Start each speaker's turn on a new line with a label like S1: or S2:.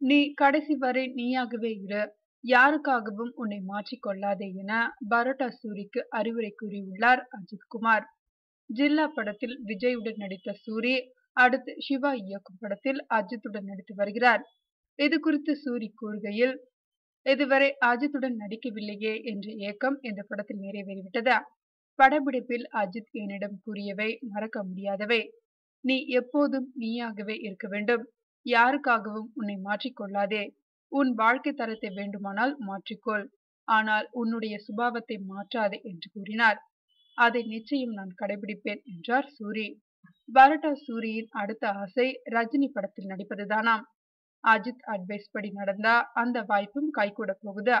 S1: நீ கடைசி வரை நீயாகவே இரு. யாருக்காகவும் உன்னை மாற்றிக் கொள்ளாதே என பரோட்டா சூரிக்கு அறிவுரை கூறியுள்ளார் அஜித் குமார். ஜில்லா படத்தில் விஜயுடன் நடித்த சூரி அடுத்து சிவா இயக்கும் படத்தில் அஜித்துடன் நடித்து வருகிறார். இது குறித்து சூரி கூறுகையில், இதுவரை அஜித்துடன் நடிக்கவில்லையே என்ற ஏக்கம் இந்த படத்தில் நிறைவேறிவிட்டது. படப்பிடிப்பில் அஜித் என்னிடம் கூறியவை மறக்க முடியாதவை. நீ எப்போதும் நீயாகவே இருக்க வேண்டும். யாருக்காகவும் உன்னை மாற்றிக் கொள்ளாதே. உன் வாழ்க்கை தரத்தை வேண்டுமானால் மாற்றிக்கொள். ஆனால் உன்னுடைய சுபாவத்தை மாற்றாதே என்று கூறினார். அதை நிச்சயம் நான் கடைபிடிப்பேன் என்றார் சூரி. பரோட்டா சூரியின் அடுத்த ஆசை ரஜினி படத்தில் நடிப்பதுதானாம். அஜித் அட்வைஸ் படி நடந்தா அந்த வாய்ப்பும் கைகூட போகுது.